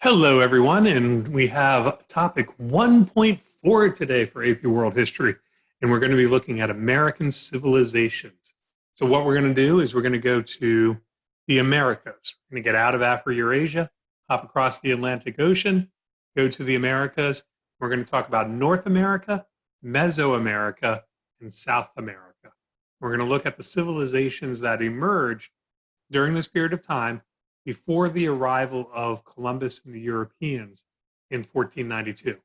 Hello, everyone, and we have topic 1.4 today for AP World History, and we're going to be looking at American civilizations. So, what we're going to do is we're going to go to the Americas. We're going to get out of Afro-Eurasia, hop across the Atlantic Ocean, go to the Americas. We're going to talk about North America, Mesoamerica, and South America. We're going to look at the civilizations that emerged during this period of time before the arrival of Columbus and the Europeans in 1492.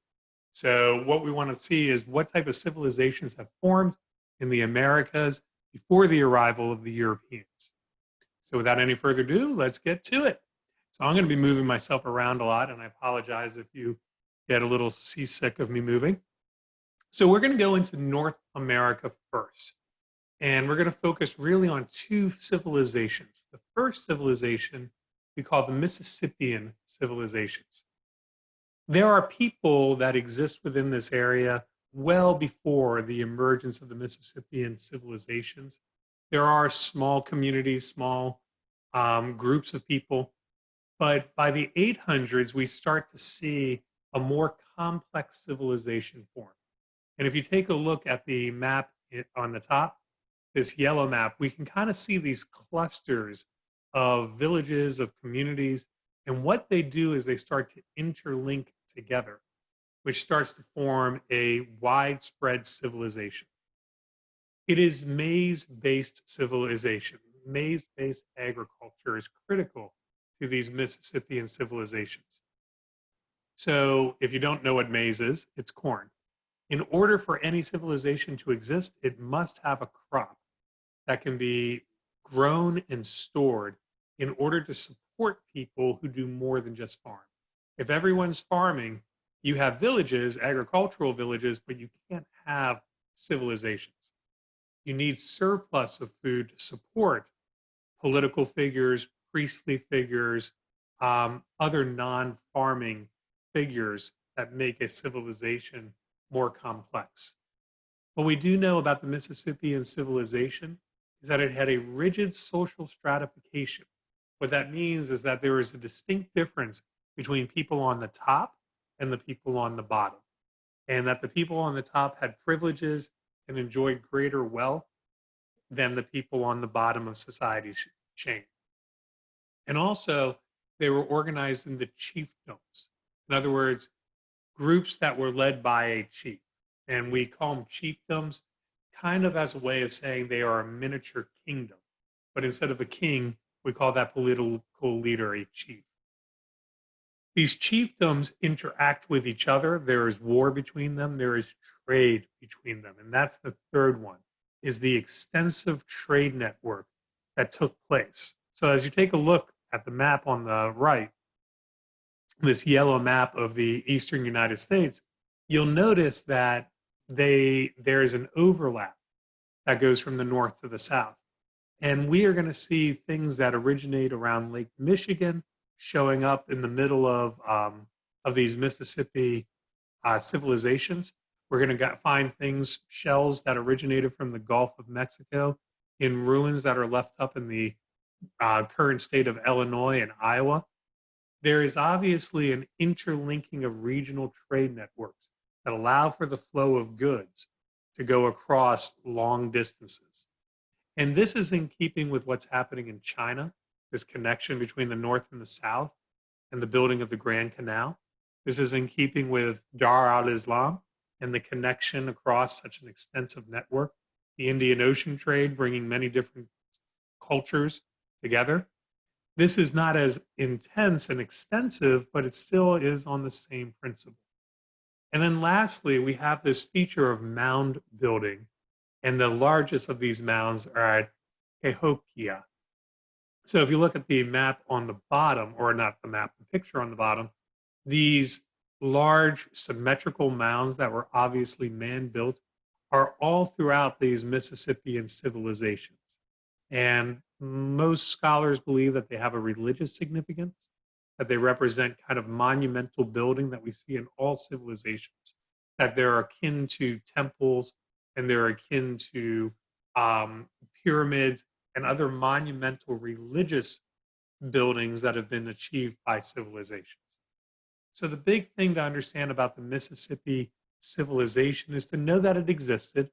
So, what we want to see is what type of civilizations have formed in the Americas before the arrival of the Europeans. So, without any further ado, let's get to it. So, I'm going to be moving myself around a lot, and I apologize if you get a little seasick of me moving. So, we're going to go into North America first. And we're going to focus really on two civilizations. The first civilization we call the Mississippian civilizations. There are people that exist within this area well before the emergence of the Mississippian civilizations. There are small communities, small groups of people, but by the 800s, we start to see a more complex civilization form. And if you take a look at the map on the top, this yellow map, we can kind of see these clusters of villages, of communities. And what they do is they start to interlink together, which starts to form a widespread civilization. It is maize-based civilization. Maize-based agriculture is critical to these Mississippian civilizations. So if you don't know what maize is, it's corn. In order for any civilization to exist, it must have a crop that can be grown and stored in order to support people who do more than just farm. If everyone's farming, you have villages, agricultural villages, but you can't have civilizations. You need surplus of food to support political figures, priestly figures, other non-farming figures that make a civilization more complex. What we do know about the Mississippian civilization is that it had a rigid social stratification. What that means is that there is a distinct difference between people on the top and the people on the bottom, and that the people on the top had privileges and enjoyed greater wealth than the people on the bottom of society's chain. And also, they were organized into chiefdoms. In other words, groups that were led by a chief. And we call them chiefdoms kind of as a way of saying they are a miniature kingdom. But instead of a king, we call that political leader a chief. These chiefdoms interact with each other. There is war between them. There is trade between them. And that's the third one, is the extensive trade network that took place. So as you take a look at the map on the right, this yellow map of the eastern United States, you'll notice that there is an overlap that goes from the north to the south. And we are going to see things that originate around Lake Michigan showing up in the middle of these Mississippi civilizations. We're going to find things, shells that originated from the Gulf of Mexico in ruins that are left up in the current state of Illinois and Iowa. There is obviously an interlinking of regional trade networks that allow for the flow of goods to go across long distances. And this is in keeping with what's happening in China, this connection between the North and the South and the building of the Grand Canal. This is in keeping with Dar al-Islam and the connection across such an extensive network, the Indian Ocean trade bringing many different cultures together. This is not as intense and extensive, but it still is on the same principle. And then lastly, we have this feature of mound building. And the largest of these mounds are at Cahokia. So if you look at the map on the bottom, or not the map, the picture on the bottom, these large symmetrical mounds that were obviously man-built are all throughout these Mississippian civilizations. And most scholars believe that they have a religious significance, that they represent kind of monumental building that we see in all civilizations, that they're akin to temples and they're akin to pyramids and other monumental religious buildings that have been achieved by civilizations. So the big thing to understand about the Mississippi civilization is to know that it existed,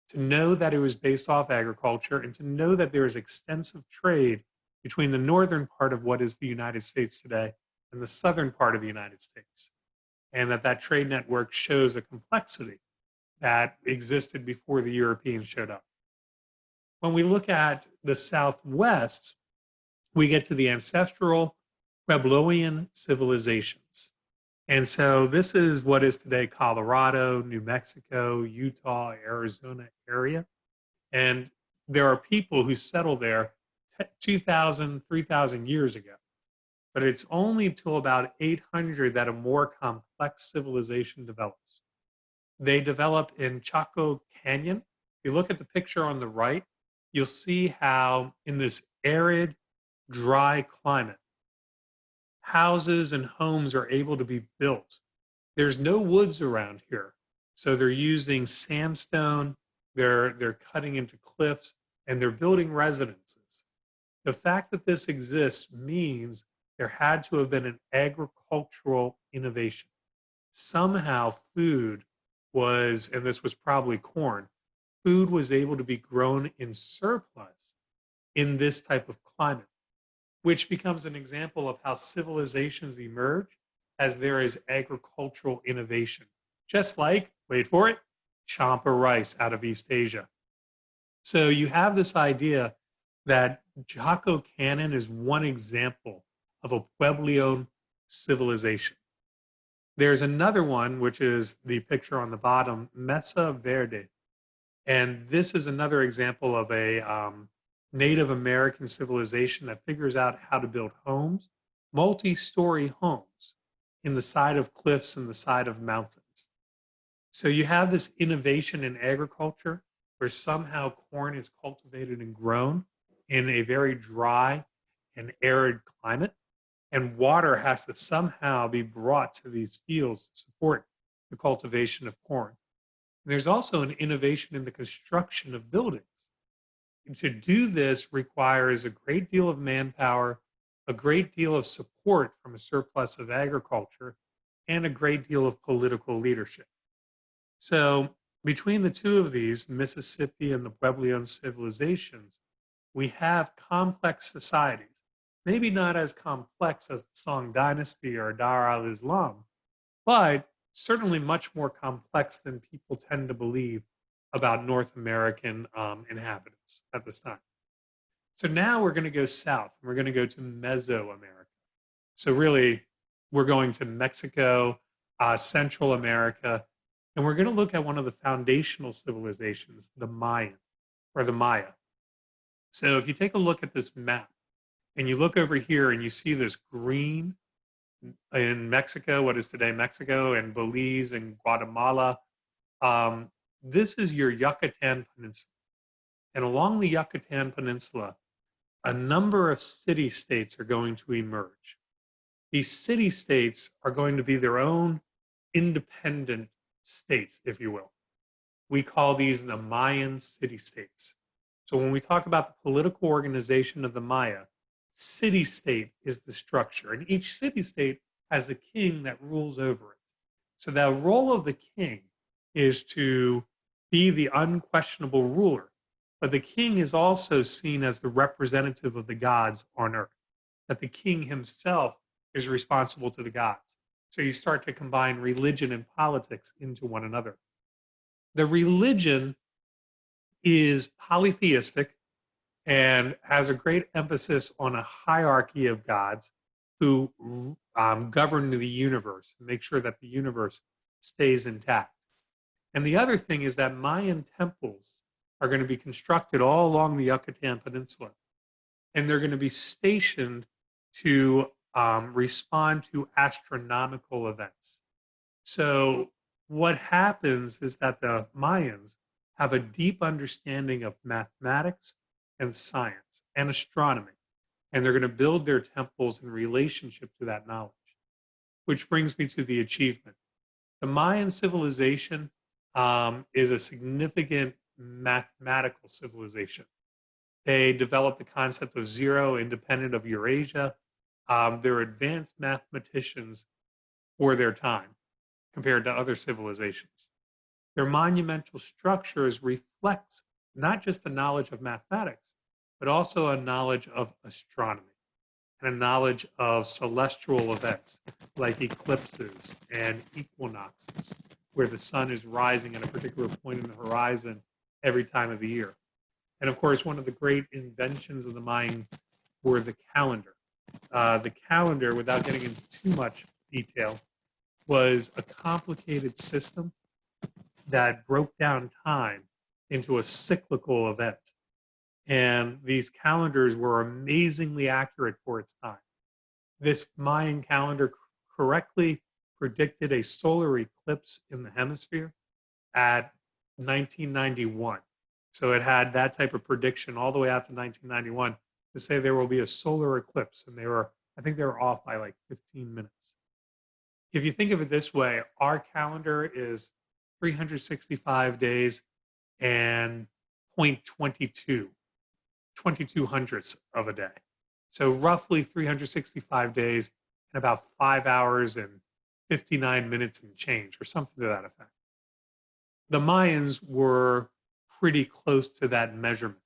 to know that it was based off agriculture, and to know that there is extensive trade between the northern part of what is the United States today and the southern part of the United States. And that trade network shows a complexity that existed before the Europeans showed up. When we look at the Southwest, we get to the ancestral Puebloan civilizations. And so this is what is today Colorado, New Mexico, Utah, Arizona area. And there are people who settle there 2,000, 3,000 years ago. But it's only until about 800 that a more complex civilization develops. They develop in Chaco Canyon. If you look at the picture on the right, you'll see how in this arid, dry climate, houses and homes are able to be built. There's no woods around here. So they're using sandstone, they're cutting into cliffs, and they're building residences. The fact that this exists means there had to have been an agricultural innovation. Somehow food was, and this was probably corn, food was able to be grown in surplus in this type of climate, which becomes an example of how civilizations emerge as there is agricultural innovation. Just like, wait for it, champa rice out of East Asia. So you have this idea that Chaco Canyon is one example of a Puebloan civilization. There's another one, which is the picture on the bottom, Mesa Verde. And this is another example of a Native American civilization that figures out how to build homes, multi-story homes in the side of cliffs and the side of mountains. So you have this innovation in agriculture where somehow corn is cultivated and grown in a very dry and arid climate, and water has to somehow be brought to these fields to support the cultivation of corn. And there's also an innovation in the construction of buildings. And to do this requires a great deal of manpower, a great deal of support from a surplus of agriculture, and a great deal of political leadership. So between the two of these, Mississippi and the Puebloan civilizations, we have complex societies. Maybe not as complex as the Song Dynasty or Dar al-Islam, but certainly much more complex than people tend to believe about North American inhabitants at this time. So now we're going to go south. And we're going to go to Mesoamerica. So really, we're going to Mexico, Central America, and we're going to look at one of the foundational civilizations, the Mayan or the Maya. So if you take a look at this map and you look over here and you see this green in Mexico, what is today Mexico, and Belize and Guatemala, this is your Yucatan Peninsula. And along the Yucatan Peninsula, a number of city-states are going to emerge. These city-states are going to be their own independent states, if you will. We call these the Mayan city-states. So when we talk about the political organization of the Maya, city-state is the structure, and each city-state has a king that rules over it. So the role of the king is to be the unquestionable ruler, but the king is also seen as the representative of the gods on earth, that the king himself is responsible to the gods. So you start to combine religion and politics into one another. The religion is polytheistic and has a great emphasis on a hierarchy of gods who govern the universe and make sure that the universe stays intact. And the other thing is that Mayan temples are going to be constructed all along the Yucatan Peninsula, and they're going to be stationed to respond to astronomical events. So what happens is that the Mayans have a deep understanding of mathematics and science and astronomy, and they're going to build their temples in relationship to that knowledge. Which brings me to the achievement. The Mayan civilization is a significant mathematical civilization. They developed the concept of zero independent of Eurasia. They're advanced mathematicians for their time compared to other civilizations. Their monumental structures reflects not just a knowledge of mathematics, but also a knowledge of astronomy and a knowledge of celestial events like eclipses and equinoxes, where the sun is rising at a particular point in the horizon every time of the year. And of course, one of the great inventions of the Mayan were the calendar. The calendar, without getting into too much detail, was a complicated system that broke down time into a cyclical event. And these calendars were amazingly accurate for its time. This Mayan calendar correctly predicted a solar eclipse in the hemisphere at 1991. So it had that type of prediction all the way out to 1991 to say there will be a solar eclipse. And I think they were off by like 15 minutes. If you think of it this way, our calendar is 365 days and 0.22, 22 hundredths of a day. So roughly 365 days and about 5 hours and 59 minutes and change, or something to that effect. The Mayans were pretty close to that measurement.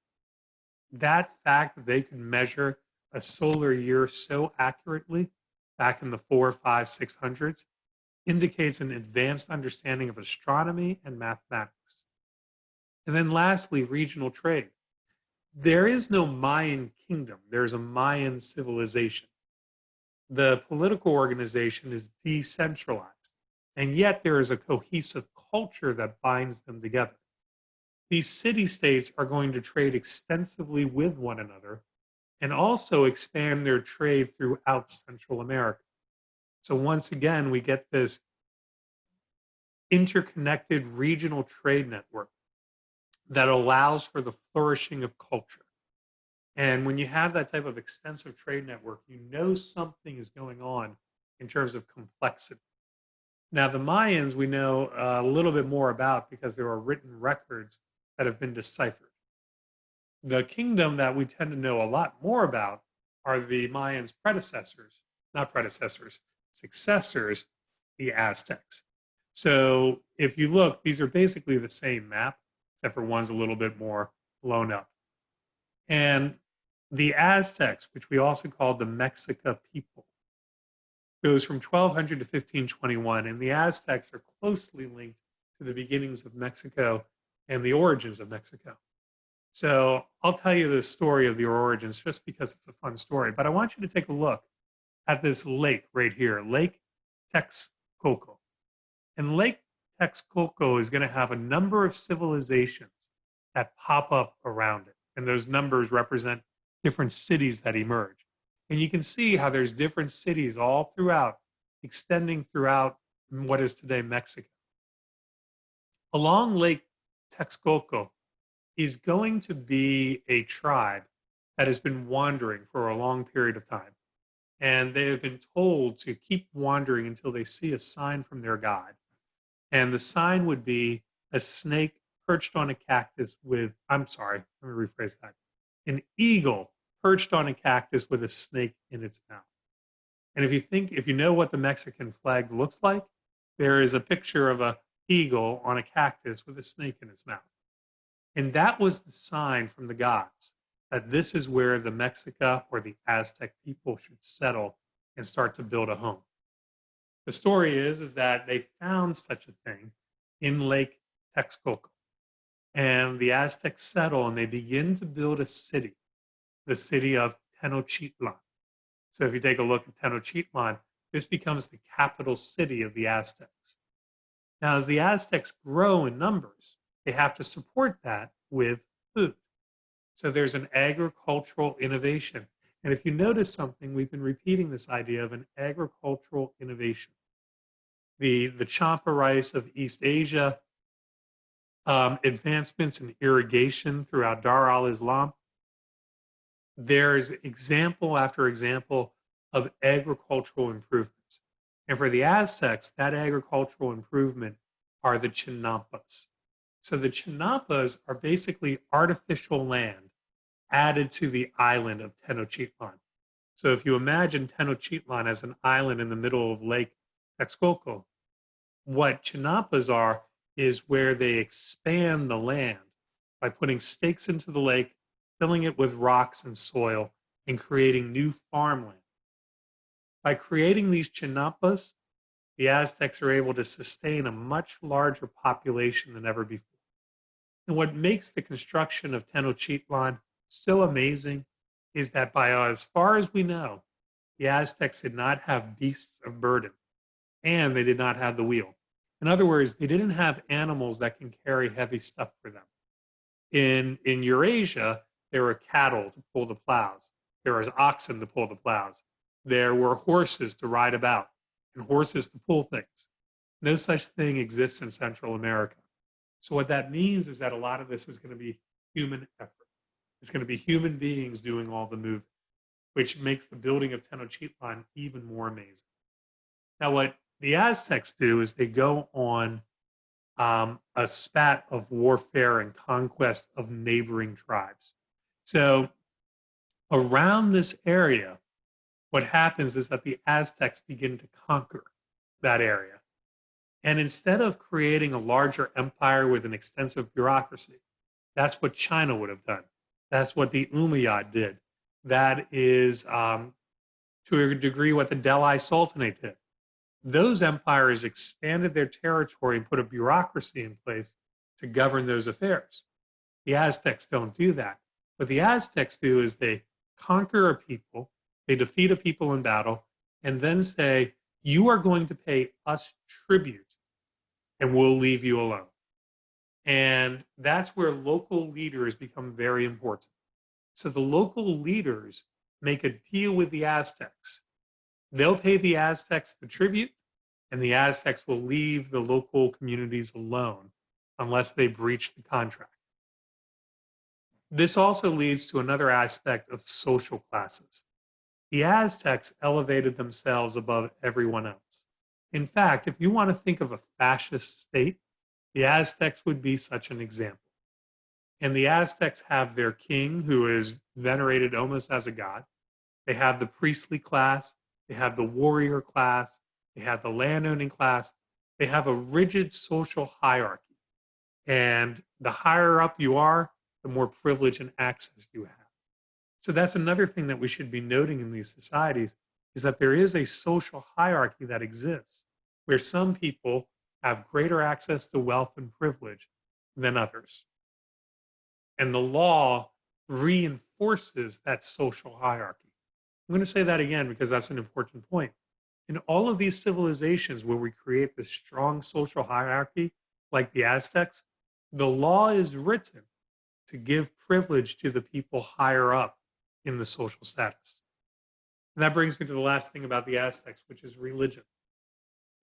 That fact that they could measure a solar year so accurately back in the 4, 5, 600s indicates an advanced understanding of astronomy and mathematics. And then lastly, regional trade. There is no Mayan kingdom. There's a Mayan civilization. The political organization is decentralized, and yet there is a cohesive culture that binds them together. These city-states are going to trade extensively with one another and also expand their trade throughout Central America. So once again, we get this interconnected regional trade network that allows for the flourishing of culture. And when you have that type of extensive trade network, you know something is going on in terms of complexity. Now, the Mayans we know a little bit more about because there are written records that have been deciphered. The kingdom that we tend to know a lot more about are the Mayans' successors, the Aztecs. So if you look, these are basically the same map, except for one's a little bit more blown up. And the Aztecs, which we also call the Mexica people, goes from 1200 to 1521, and the Aztecs are closely linked to the beginnings of Mexico and the origins of Mexico. So I'll tell you the story of the origins just because it's a fun story, but I want you to take a look at this lake right here, Lake Texcoco. And Lake Texcoco is going to have a number of civilizations that pop up around it. And those numbers represent different cities that emerge. And you can see how there's different cities all throughout, extending throughout what is today Mexico. Along Lake Texcoco is going to be a tribe that has been wandering for a long period of time. And they have been told to keep wandering until they see a sign from their god. And the sign would be a snake perched on a cactus with, I'm sorry, let me rephrase that. An eagle perched on a cactus with a snake in its mouth. And if you know what the Mexican flag looks like, there is a picture of an eagle on a cactus with a snake in its mouth. And that was the sign from the gods that this is where the Mexica or the Aztec people should settle and start to build a home. The story is that they found such a thing in Lake Texcoco. And the Aztecs settle and they begin to build a city, the city of Tenochtitlan. So if you take a look at Tenochtitlan, this becomes the capital city of the Aztecs. Now, as the Aztecs grow in numbers, they have to support that with food. So there's an agricultural innovation. And if you notice something, we've been repeating this idea of an agricultural innovation. The champa rice of East Asia, advancements in irrigation throughout Dar al-Islam. There's example after example of agricultural improvements. And for the Aztecs, that agricultural improvement are the chinampas. So the chinampas are basically artificial land added to the island of Tenochtitlan. So if you imagine Tenochtitlan as an island in the middle of Lake Texcoco. What chinampas are is where they expand the land by putting stakes into the lake, filling it with rocks and soil, and creating new farmland. By creating these chinampas, the Aztecs are able to sustain a much larger population than ever before. And what makes the construction of Tenochtitlan so amazing is that by as far as we know, the Aztecs did not have beasts of burden and they did not have the wheel. In other words, they didn't have animals that can carry heavy stuff for them. In Eurasia, there were cattle to pull the plows. There was oxen to pull the plows. There were horses to ride about and horses to pull things. No such thing exists in Central America. So what that means is that a lot of this is going to be human effort. It's going to be human beings doing all the moving, which makes the building of Tenochtitlan even more amazing. Now, what the Aztecs do is they go on a spat of warfare and conquest of neighboring tribes. So around this area, what happens is that the Aztecs begin to conquer that area. And instead of creating a larger empire with an extensive bureaucracy, that's what China would have done. That's what the Umayyad did. That is, to a degree, what the Delhi Sultanate did. Those empires expanded their territory and put a bureaucracy in place to govern those affairs. The Aztecs don't do that. What the Aztecs do is they conquer a people, they defeat a people in battle, and then say, you are going to pay us tribute and we'll leave you alone. And that's where local leaders become very important. So the local leaders make a deal with the Aztecs. They'll pay the Aztecs the tribute, and the Aztecs will leave the local communities alone unless they breach the contract. This also leads to another aspect of social classes. The Aztecs elevated themselves above everyone else. In fact, if you want to think of a fascist state, the Aztecs would be such an example. And the Aztecs have their king, who is venerated almost as a god. They have the priestly class. They have the warrior class. They have the landowning class. They have a rigid social hierarchy. And the higher up you are, the more privilege and access you have. So that's another thing that we should be noting in these societies is that there is a social hierarchy that exists where some people have greater access to wealth and privilege than others. And the law reinforces that social hierarchy. I'm going to say that again because that's an important point. In all of these civilizations where we create this strong social hierarchy, like the Aztecs, the law is written to give privilege to the people higher up in the social status. And that brings me to the last thing about the Aztecs, which is religion.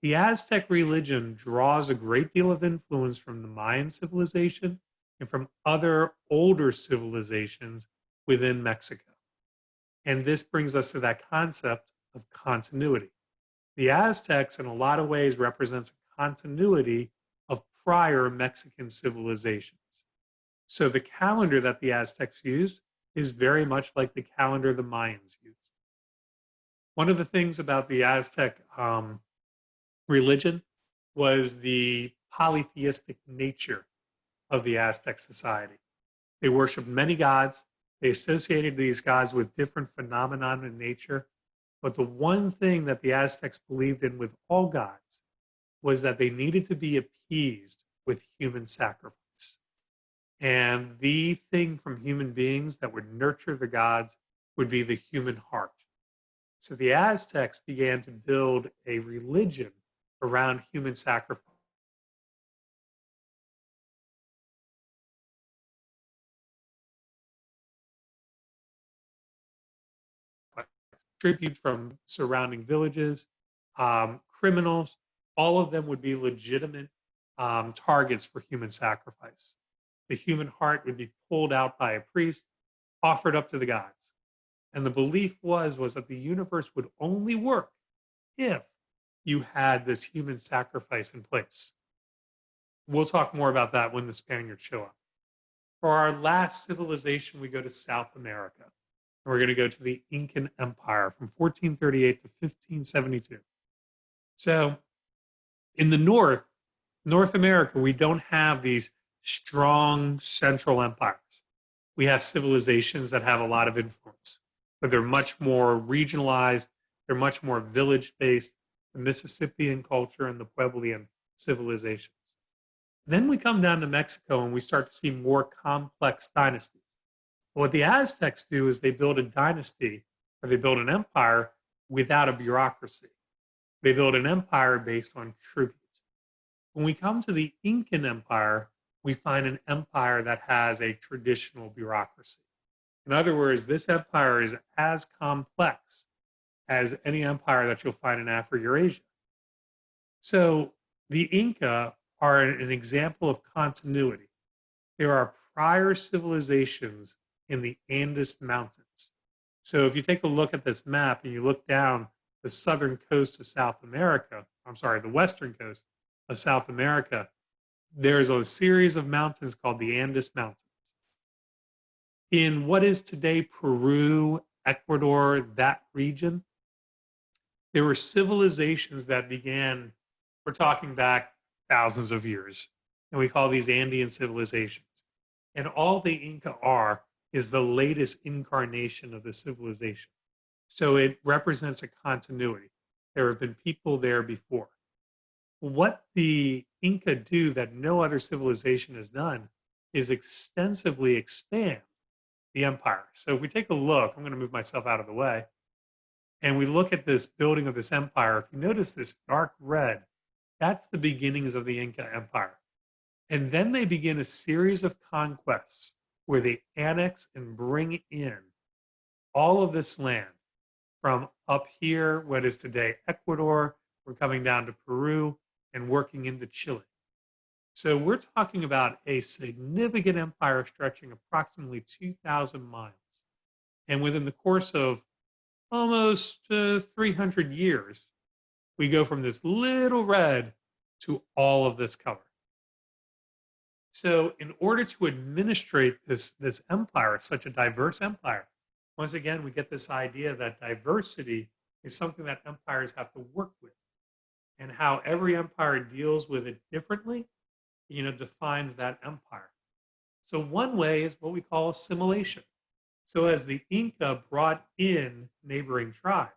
The Aztec religion draws a great deal of influence from the Mayan civilization and from other older civilizations within Mexico. And this brings us to that concept of continuity. The Aztecs, in a lot of ways, represents a continuity of prior Mexican civilizations. So the calendar that the Aztecs used is very much like the calendar the Mayans used. One of the things about the Aztec religion was the polytheistic nature of the Aztec society. They worshiped many gods. They associated these gods with different phenomena in nature. But the one thing that the Aztecs believed in with all gods was that they needed to be appeased with human sacrifice. And the thing from human beings that would nurture the gods would be the human heart. So the Aztecs began to build a religion around human sacrifice. Tribute from surrounding villages, criminals, all of them would be legitimate targets for human sacrifice. The human heart would be pulled out by a priest, offered up to the gods. And the belief was that the universe would only work if you had this human sacrifice in place. We'll talk more about that when the Spaniards show up. For our last civilization, we go to South America. And we're going to go to the Incan Empire from 1438 to 1572. So in the North America, we don't have these strong central empires. We have civilizations that have a lot of influence, but they're much more regionalized. They're much more village based, the Mississippian culture and the Puebloan civilizations. Then we come down to Mexico and we start to see more complex dynasties. What the Aztecs do is they build a dynasty or they build an empire without a bureaucracy. They build an empire based on tribute. When we come to the Incan Empire, we find an empire that has a traditional bureaucracy. In other words, this empire is as complex as any empire that you'll find in Africa or Asia. So the Inca are an example of continuity. There are prior civilizations in the Andes Mountains. So if you take a look at this map and you look down the southern coast of South America, the western coast of South America, there's a series of mountains called the Andes Mountains. In what is today Peru, Ecuador, that region, there were civilizations that began, we're talking back thousands of years, and we call these Andean civilizations. And all the Inca are is the latest incarnation of the civilization. So it represents a continuity. There have been people there before. What the Inca do that no other civilization has done is extensively expand the empire. So if we take a look, I'm going to move myself out of the way, and we look at this building of this empire, if you notice this dark red, that's the beginnings of the Inca Empire. And then they begin a series of conquests where they annex and bring in all of this land from up here, what is today Ecuador, we're coming down to Peru and working into Chile. So we're talking about a significant empire stretching approximately 2,000 miles. And within the course of almost 300 years, we go from this little red to all of this color. So in order to administrate this empire, such a diverse empire, once again, we get this idea that diversity is something that empires have to work with. And how every empire deals with it differently, defines that empire. So one way is what we call assimilation. So as the Inca brought in neighboring tribes,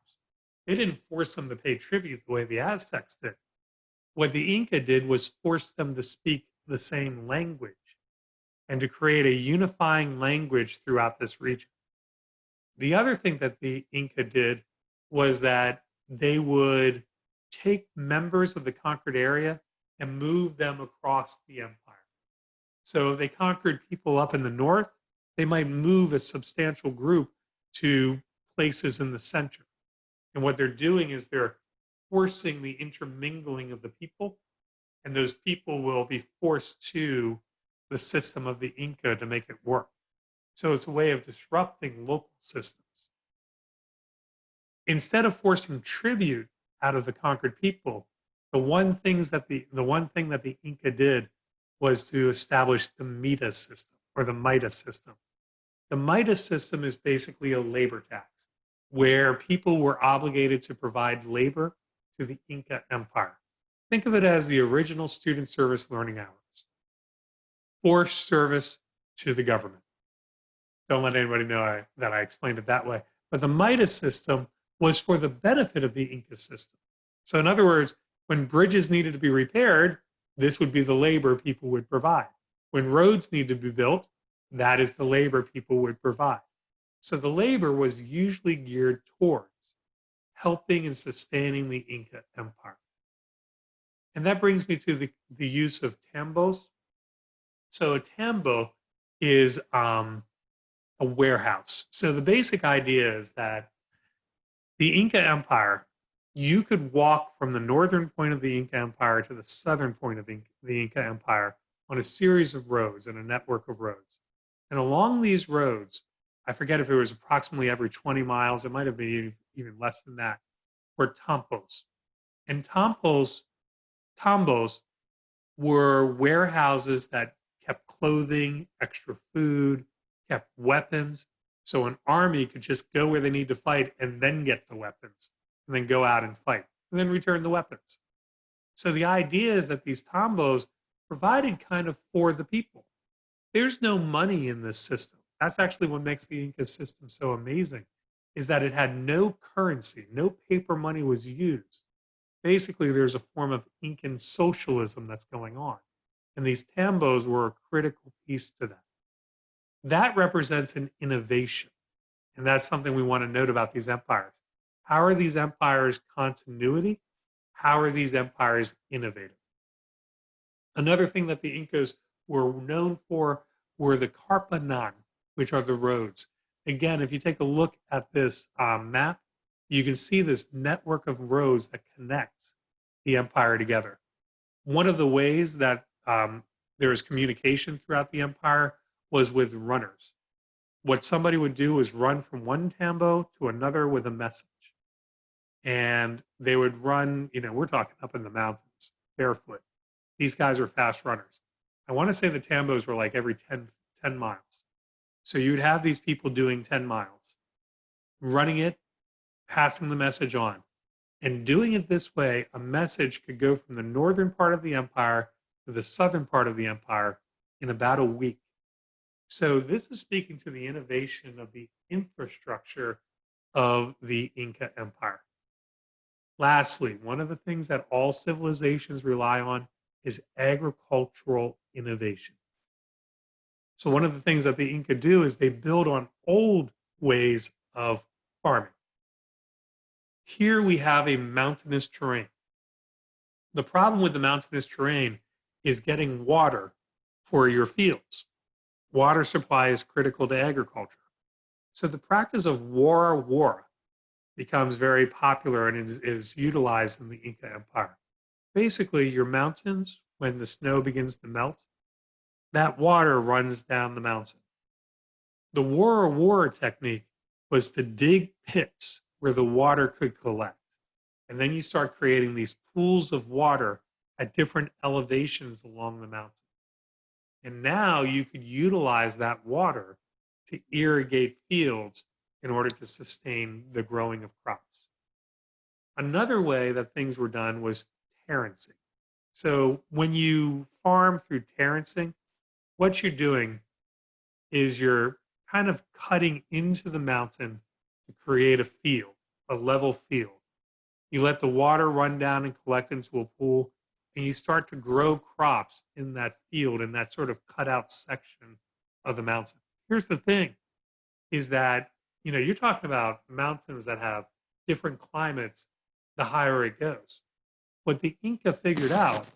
they didn't force them to pay tribute the way the Aztecs did. What the Inca did was force them to speak the same language and to create a unifying language throughout this region. The other thing that the Inca did was that they would take members of the conquered area and move them across the empire. So if they conquered people up in the north, they might move a substantial group to places in the center. And what they're doing is they're forcing the intermingling of the people, and those people will be forced to the system of the Inca to make it work. So it's a way of disrupting local systems. Instead of forcing tribute out of the conquered people, the one thing that the Inca did was to establish the Mita system or the Mita system. The Mita system is basically a labor tax where people were obligated to provide labor to the Inca Empire. Think of it as the original student service learning hours, forced service to the government. Don't let anybody know that I explained it that way. But the Mita system was for the benefit of the Inca system. So in other words, when bridges needed to be repaired, this would be the labor people would provide. When roads need to be built, that is the labor people would provide. So the labor was usually geared towards helping and sustaining the Inca Empire. And that brings me to the use of tambos. So a tambo is a warehouse. So the basic idea is that the Inca Empire, you could walk from the northern point of the Inca Empire to the southern point of the Inca Empire on a series of roads and a network of roads. And along these roads, I forget if it was approximately every 20 miles, it might have been even less than that, were tampos. And tambos were warehouses that kept clothing, extra food, kept weapons. So an army could just go where they need to fight and then get the weapons and then go out and fight. and then return the weapons. So the idea is that these tambos provided kind of for the people. There's no money in this system. That's actually what makes the Inca system so amazing, is that it had no currency, no paper money was used. Basically, there's a form of Incan socialism that's going on. And these tambos were a critical piece to that. That represents an innovation. And that's something we want to note about these empires. How are these empires continuity? How are these empires innovative? Another thing that the Incas were known for were the Carpanan, which are the roads. Again, if you take a look at this map, you can see this network of roads that connects the empire together. One of the ways that there was communication throughout the empire was with runners. What somebody would do is run from one tambo to another with a message. And they would run, we're talking up in the mountains, barefoot. These guys are fast runners. I want to say the tambos were like every 10 miles. So you'd have these people doing 10 miles, running it, passing the message on. And doing it this way, a message could go from the northern part of the empire to the southern part of the empire in about a week. So this is speaking to the innovation of the infrastructure of the Inca Empire. Lastly, one of the things that all civilizations rely on is agricultural innovation. So one of the things that the Inca do is they build on old ways of farming. Here we have a mountainous terrain. The problem with the mountainous terrain is getting water for your fields. Water supply is critical to agriculture. So the practice of wara becomes very popular and is utilized in the Inca Empire. Basically, your mountains, when the snow begins to melt, that water runs down the mountain. The wara technique was to dig pits where the water could collect. And then you start creating these pools of water at different elevations along the mountain. And now you could utilize that water to irrigate fields in order to sustain the growing of crops. Another way that things were done was terracing. So when you farm through terracing, what you're doing is you're kind of cutting into the mountain to create a field, a level field. You let the water run down and collect into a pool, and you start to grow crops in that field, in that sort of cutout section of the mountain. Here's the thing, is that, you're talking about mountains that have different climates the higher it goes. What the Inca figured out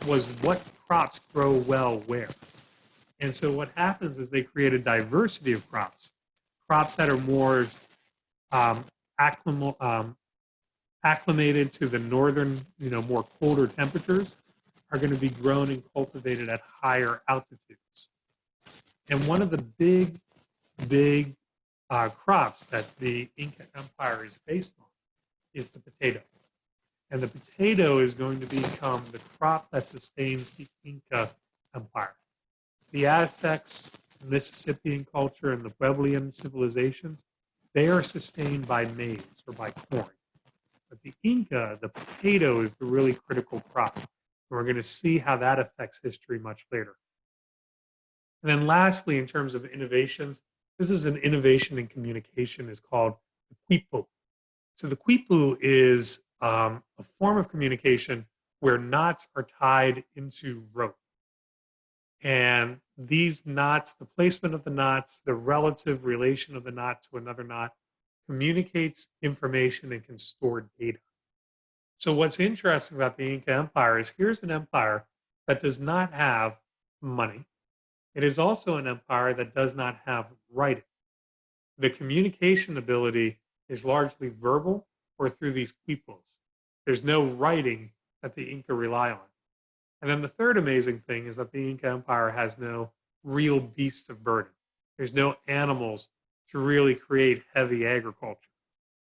was what crops grow well where. And so what happens is they create a diversity of crops, crops that are more acclimated to the northern, more colder temperatures are going to be grown and cultivated at higher altitudes. And one of the big crops that the Inca Empire is based on is the potato. And the potato is going to become the crop that sustains the Inca Empire. The Aztecs, Mississippian culture, and the Puebloan civilizations, they are sustained by maize or by corn. But the Inca, the potato is the really critical crop. And we're going to see how that affects history much later. And then lastly, in terms of innovations, this is an innovation in communication is called the quipu. So the quipu is a form of communication where knots are tied into rope. And these knots, the placement of the knots, the relative relation of the knot to another knot, communicates information and can store data. So what's interesting about the Inca Empire is here's an empire that does not have money. It is also an empire that does not have writing. The communication ability is largely verbal or through these quipus. There's no writing that the Inca rely on. And then the third amazing thing is that the Inca Empire has no real beasts of burden. There's no animals to really create heavy agriculture.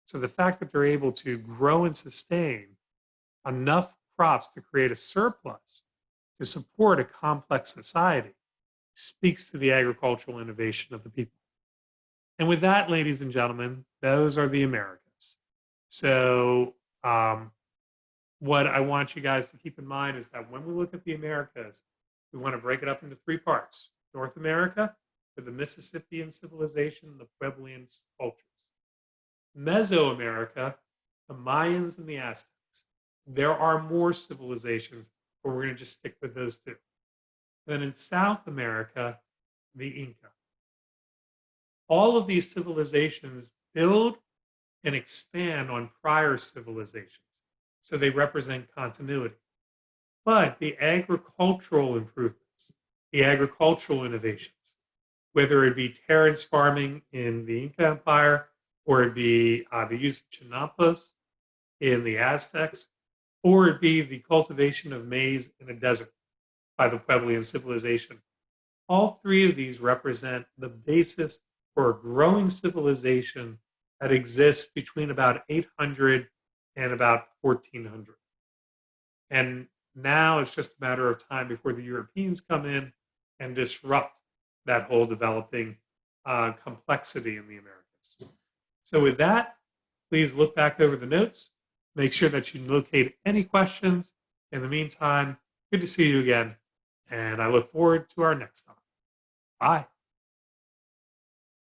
So the fact that they're able to grow and sustain enough crops to create a surplus to support a complex society speaks to the agricultural innovation of the people. And with that, ladies and gentlemen, those are the Americas. So what I want you guys to keep in mind is that when we look at the Americas, we want to break it up into three parts. North America, for the Mississippian civilization and the Puebloan cultures. Mesoamerica, the Mayans and the Aztecs. There are more civilizations, but we're going to just stick with those two. Then in South America, the Inca. All of these civilizations build and expand on prior civilizations, so they represent continuity. But the agricultural improvements, the agricultural innovations, whether it be terrace farming in the Inca Empire, or it be the use of chinampas in the Aztecs, or it be the cultivation of maize in the desert by the Puebloan civilization. All three of these represent the basis for a growing civilization that exists between about 800 and about 1400. And now it's just a matter of time before the Europeans come in and disrupt that whole developing complexity in the Americas. So with that, please look back over the notes. Make sure that you locate any questions. In the meantime, good to see you again. And I look forward to our next time. Bye.